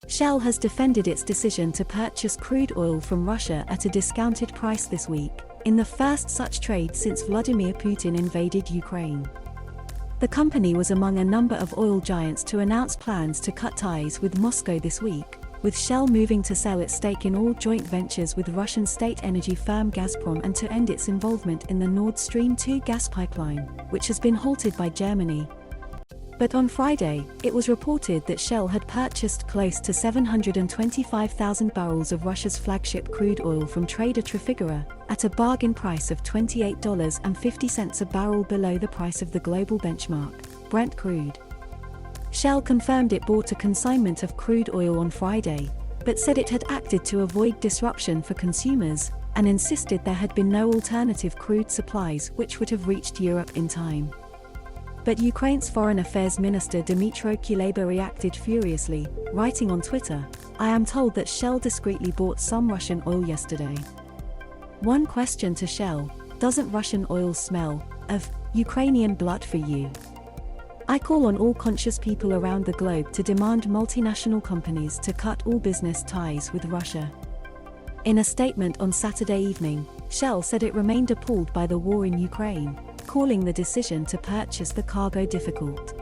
Shell has defended its decision to purchase crude oil from Russia at a discounted price this week, in the first such trade since Vladimir Putin invaded Ukraine. The company was among a number of oil giants to announce plans to cut ties with Moscow this week, with Shell moving to sell its stake in all joint ventures with Russian state energy firm Gazprom and to end its involvement in the Nord Stream 2 gas pipeline, which has been halted by Germany. But on Friday, it was reported that Shell had purchased close to 725,000 barrels of Russia's flagship crude oil from trader Trafigura, at a bargain price of $28.50 a barrel below the price of the global benchmark, Brent crude. Shell confirmed it bought a consignment of crude oil on Friday, but said it had acted to avoid disruption for consumers, and insisted there had been no alternative crude supplies which would have reached Europe in time. But Ukraine's Foreign Affairs Minister Dmitro Kuleba reacted furiously, writing on Twitter, "I am told that Shell discreetly bought some Russian oil yesterday." One question to Shell: doesn't Russian oil smell of Ukrainian blood for you? I call on all conscious people around the globe to demand multinational companies to cut all business ties with Russia. In a statement on Saturday evening, Shell said it remained appalled by the war in Ukraine, calling the decision to purchase the cargo difficult.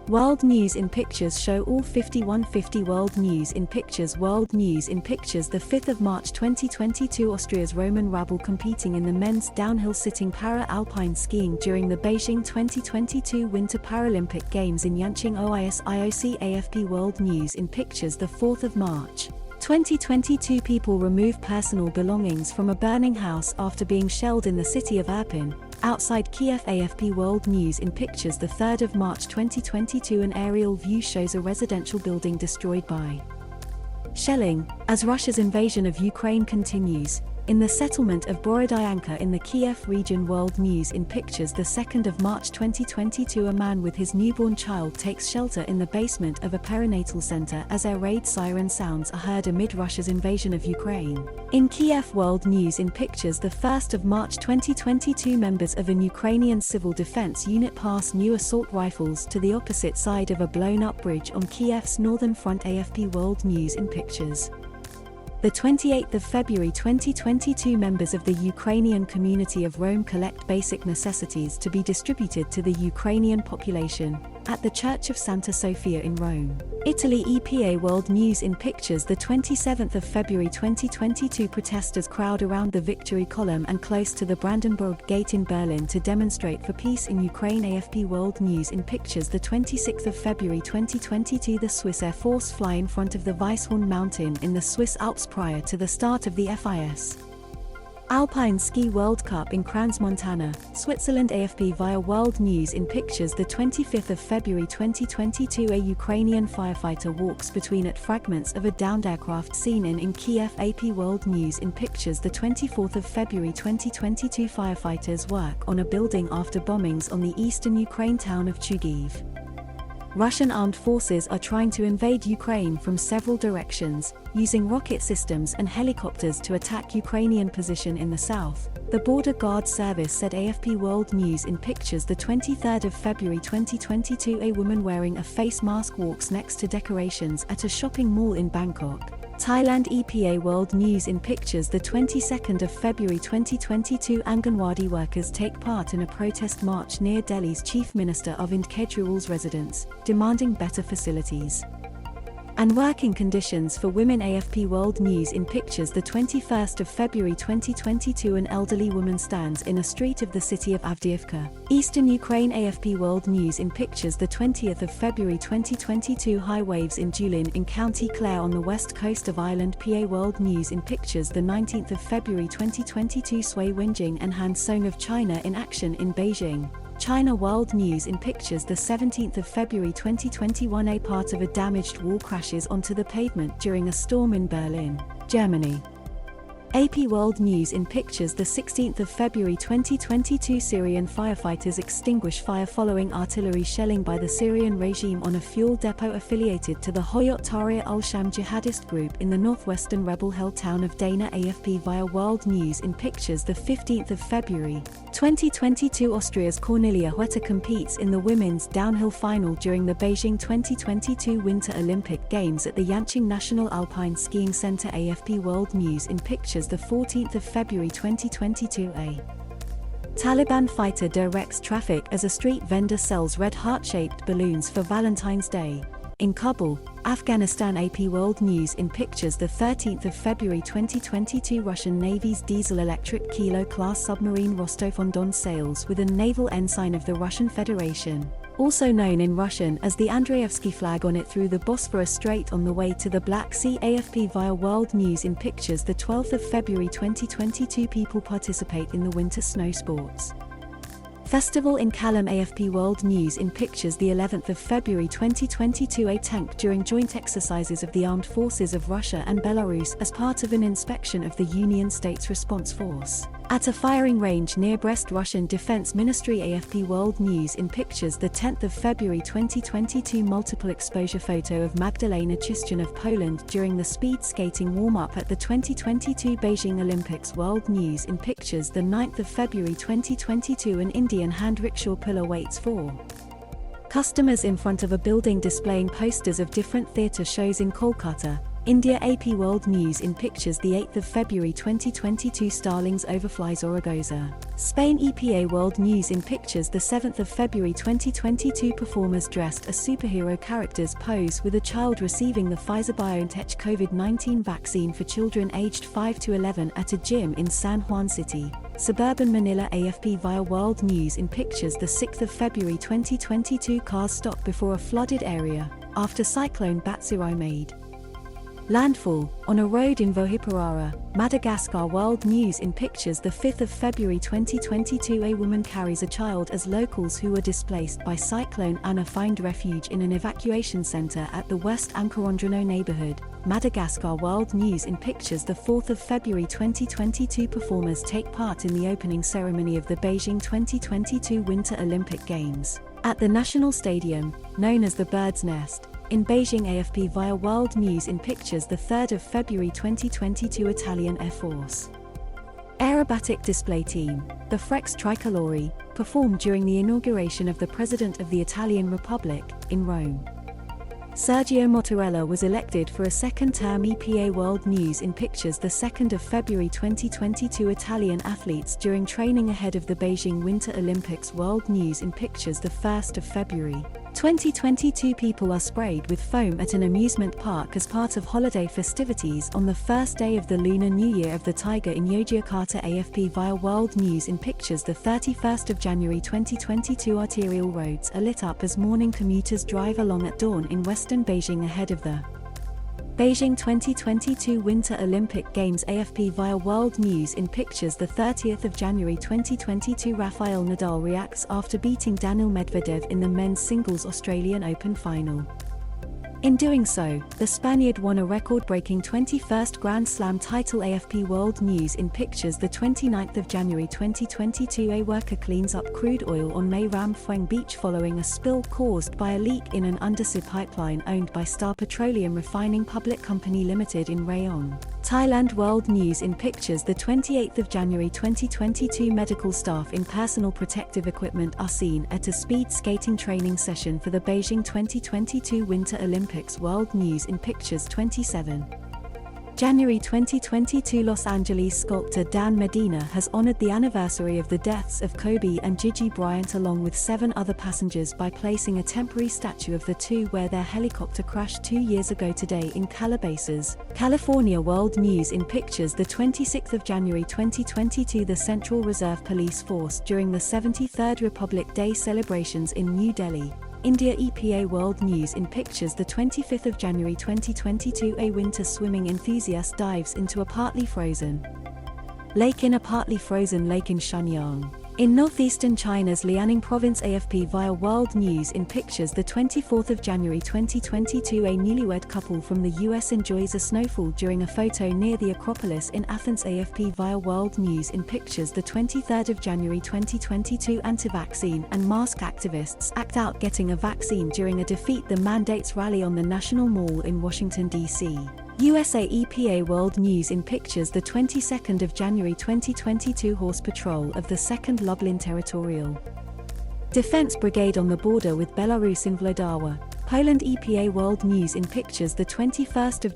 World News in Pictures show all 5150 World News in Pictures the 5th of March 2022 Austria's Roman Rabel competing in the men's downhill sitting para-alpine skiing during the Beijing 2022 Winter Paralympic Games in Yanqing OISIOC AFP World News in Pictures the 4th of March 2022 People remove personal belongings from a burning house after being shelled in the city of Irpin, outside Kiev. AFP World News in Pictures the 3rd of March 2022 An aerial view shows a residential building destroyed by shelling, as Russia's invasion of Ukraine continues, in the settlement of Borodyanka in the Kiev region. World News in Pictures the 2nd of March 2022 A man with his newborn child takes shelter in the basement of a perinatal center as air raid siren sounds are heard amid Russia's invasion of Ukraine. In Kiev. World News in Pictures the 1st of March 2022 Members of an Ukrainian civil defense unit pass new assault rifles to the opposite side of a blown-up bridge on Kiev's northern front. AFP World News in Pictures the 28th of February 2022 Members of the Ukrainian community of Rome collect basic necessities to be distributed to the Ukrainian population, at the Church of Santa Sofia in Rome, Italy. EPA World News in Pictures the 27th of February 2022 Protesters crowd around the Victory Column and close to the Brandenburg Gate in Berlin to demonstrate for peace in Ukraine. AFP World News in Pictures the 26th of February 2022 The Swiss Air Force fly in front of the Weisshorn mountain in the Swiss Alps prior to the start of the FIS Alpine Ski World Cup in Crans-Montana, Switzerland. AFP via World News in Pictures the 25th of February 2022 A Ukrainian firefighter walks between at fragments of a downed aircraft seen in Kiev. AP World News in Pictures the 24th of February 2022 Firefighters work on a building after bombings on the eastern Ukraine town of Chugiv. Russian armed forces are trying to invade Ukraine from several directions, using rocket systems and helicopters to attack Ukrainian position in the south, the Border Guard Service said. AFP World News in Pictures the 23rd of February 2022 A woman wearing a face mask walks next to decorations at a shopping mall in Bangkok, Thailand. EPA World News in Pictures the 22nd of February 2022 Anganwadi workers take part in a protest march near Delhi's Chief Minister Arvind Kejriwal's residence, demanding better facilities and working conditions for women. AFP World News in Pictures the 21st of February 2022 An elderly woman stands in a street of the city of Avdiivka, eastern Ukraine. AFP World News in Pictures the 20th of February 2022 High waves in Julin in County Clare on the west coast of Ireland. PA World News in Pictures the 19th of February 2022 Sui Wenjing and Han Song of China in action in Beijing, China. World News in Pictures the 17th of February 2021 A part of a damaged wall crashes onto the pavement during a storm in Berlin, Germany. AP World News in pictures the 16th of February 2022 Syrian firefighters extinguish fire following artillery shelling by the Syrian regime on a fuel depot affiliated to the Hayat Tahrir al-Sham jihadist group in the northwestern rebel-held town of Dana. AFP via World News in pictures the 15th of February 2022 Austria's Cornelia Huerta competes in the women's downhill final during the Beijing 2022 Winter Olympic Games at the Yanqing National Alpine Skiing Center. AFP World News in pictures the 14th of February 2022 A Taliban fighter directs traffic as a street vendor sells red heart-shaped balloons for Valentine's Day. In Kabul, Afghanistan. AP World News in pictures the 13th of February 2022 Russian Navy's diesel-electric Kilo-class submarine Rostov-on-Don sails with a naval ensign of the Russian Federation, also known in Russian as the Andreevsky flag, on it through the Bosphorus Strait on the way to the Black Sea. AFP via World News in pictures the 12th of February 2022 People participate in the winter snow sports festival in Kalam. AFP World News in pictures the 11th of February 2022 a tank during joint exercises of the armed forces of Russia and Belarus as part of an inspection of the Union States Response Force at a firing range near Brest. Russian Defense Ministry. AFP World News in pictures the 10th of February 2022 multiple exposure photo of Magdalena Chiszczyn of Poland during the speed skating warm-up at the 2022 Beijing Olympics. World News in pictures the 9th of February 2022 an Indian hand rickshaw puller waits for customers in front of a building displaying posters of different theatre shows in Kolkata, India. AP World News in pictures the 8th of February 2022 Starlings overfly Zaragoza, Spain. EPA World News in pictures the 7th of February 2022 performers dressed as superhero characters pose with a child receiving the Pfizer-BioNTech COVID-19 vaccine for children aged 5 to 11 at a gym in San Juan City, suburban Manila. AFP via World News in pictures the 6th of February 2022 cars stop before a flooded area after cyclone Batsirai made landfall on a road in Vohiparara, Madagascar. World News in pictures the 5th of February 2022 a woman carries a child as locals who were displaced by Cyclone Anna find refuge in an evacuation center at the West Ankarandrano neighborhood, Madagascar. World News in pictures the 4th of February 2022 performers take part in the opening ceremony of the Beijing 2022 Winter Olympic Games at the National Stadium, known as the Bird's Nest, in Beijing. AFP via World News in pictures the 3rd of February 2022 Italian Air Force aerobatic display team, the Frex Tricolori, performed during the inauguration of the President of the Italian Republic, in Rome. Sergio Mattarella was elected for a second term. EPA World News in pictures the 2nd of February 2022 Italian athletes during training ahead of the Beijing Winter Olympics. World News in pictures the 1st of February 2022 people are sprayed with foam at an amusement park as part of holiday festivities on the first day of the Lunar New Year of the Tiger in Yogyakarta. AFP via World News in pictures the 31st of January 2022 arterial roads are lit up as morning commuters drive along at dawn in western Beijing ahead of the Beijing 2022 Winter Olympic Games. AFP via World News in pictures the 30th of January 2022 Rafael Nadal reacts after beating Daniil Medvedev in the men's singles Australian Open final. In doing so, the Spaniard won a record-breaking 21st Grand Slam title. AFP World News in pictures the 29th of January 2022 a worker cleans up crude oil on Mae Ram Phueng Beach following a spill caused by a leak in an undersea pipeline owned by Star Petroleum Refining Public Company Limited in Rayong, Thailand. World News in pictures the 28th of January 2022 medical staff in personal protective equipment are seen at a speed skating training session for the Beijing 2022 Winter Olympics. World News in pictures 27 January 2022 Los Angeles sculptor Dan Medina has honored the anniversary of the deaths of Kobe and Gigi Bryant along with 7 other passengers by placing a temporary statue of the two where their helicopter crashed 2 years ago today in Calabasas, California. World News in pictures the 26th of January 2022 the Central Reserve Police Force during the 73rd Republic Day celebrations in New Delhi, India. EPA World News in pictures the 25th of January 2022 a winter swimming enthusiast dives into a partly frozen lake in a partly frozen lake in Shenyang, In northeastern China's Liaoning province, AFP via World News in Pictures, the 24th of January 2022, a newlywed couple from the US enjoys a snowfall during a photo near the Acropolis in Athens. AFP via World News in Pictures, the 23rd of January 2022, anti-vaccine and mask activists act out getting a vaccine during a Defeat the Mandates rally on the National Mall in Washington, D.C. USA EPA World News in Pictures, the 22nd of January 2022, horse patrol of the 2nd Lublin Territorial Defense Brigade on the border with Belarus in Vlodar, Poland. EPA World News in Pictures, the 21st of